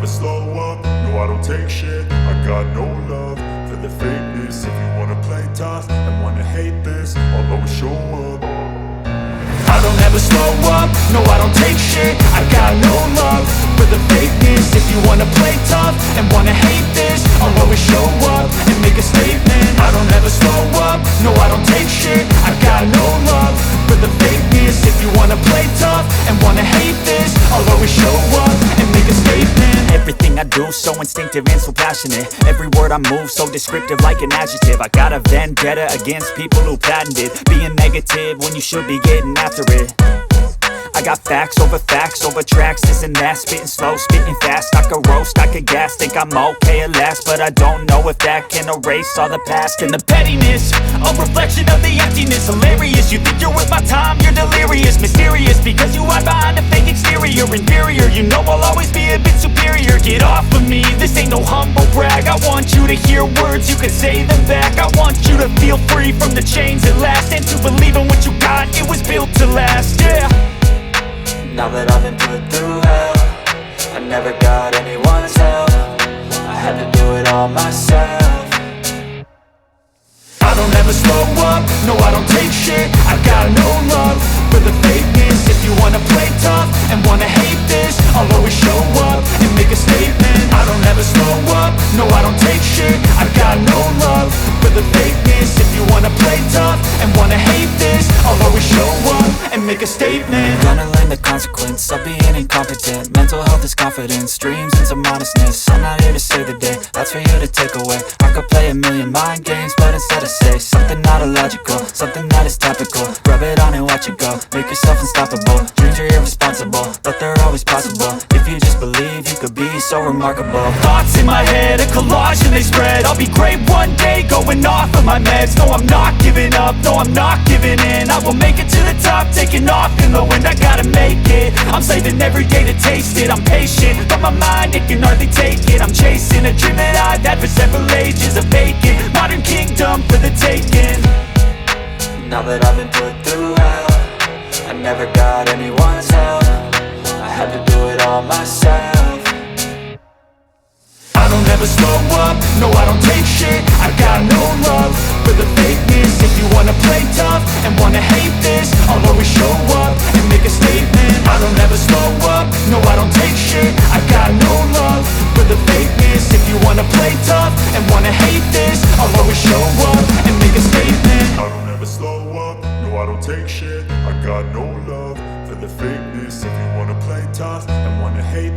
slow up, no I don't take shit. I got no love for the fakeness. If you wanna play tough and wanna hate this, I'll always show up. I don't ever slow up, no I don't take shit. I got no love for the fakeness. If you wanna play tough and wanna hate this, I'll always show up and make a statement. I don't ever slow up, no I don't take shit. I got no love for the fakeness. If you wanna play tough and wanna hate this, I'll always show up and make a statement. Everything I do so instinctive and so passionate. Every word I move so descriptive like an adjective. I got a vendetta against people who patented being negative when you should be getting after it. I got facts over tracks, this and that. Spitting slow, spitting fast, I could roast, I could gas. Think I'm okay at last, but I don't know if that can erase all the past. And the pettiness, a reflection of the emptiness. Hilarious, you think you're worth my time, you're delirious. Mysterious, because you hide behind a fake exterior. Inferior, you know I'll always be a bit superior. Get off of me, this ain't no humble brag. I want you to hear words, you can say them back. I want you to feel free from the chains at last, and to believe in what you got, it was built to last, yeah. Now that I've been put through hell, I never got anyone's help. I had to do it all myself. I don't ever slow up, no I don't take shit. I got no love for the fakeness. If you wanna play tough and wanna hate this, I'll always show up and make a statement. I don't ever slow up, no I don't take shit. I got no love for the fakeness. If you wanna play tough and wanna hate this, I'll always show up and make a statement. Gonna learn the consequence of being incompetent. Mental health is confidence, dreams and some honestness. I'm not here to save the day, that's for you to take away. I could play a million mind games, but instead I say something not illogical, something that is topical. Rub it on and watch it go, make yourself unstoppable. Dreams are irresponsible, but they're always possible. If you just believe, you could be so remarkable. Thoughts in my head, a collage and they spread. I'll be great one day, going off of my meds. No, I'm not giving up, no, I'm not giving in. I will make it to the top, taking off in the wind. I gotta make it, I'm saving every day to taste it. I'm patient, but my mind, it can hardly take it. I'm chasing a dream that I've had for several ages. A vacant, modern kingdom for the taking. Now that I've been put through hell, I never got anyone's help. I had to do it all myself. I don't ever slow up, no I don't take shit. I got no love for the fakeness. If you wanna play tough and wanna hate this, I'll always show up and make a statement. I don't ever slow up, no I don't take shit. I got no love for the fakeness. If you wanna play tough and wanna hate this, I'll always show up and make a statement. I don't ever slow up, no I don't take shit.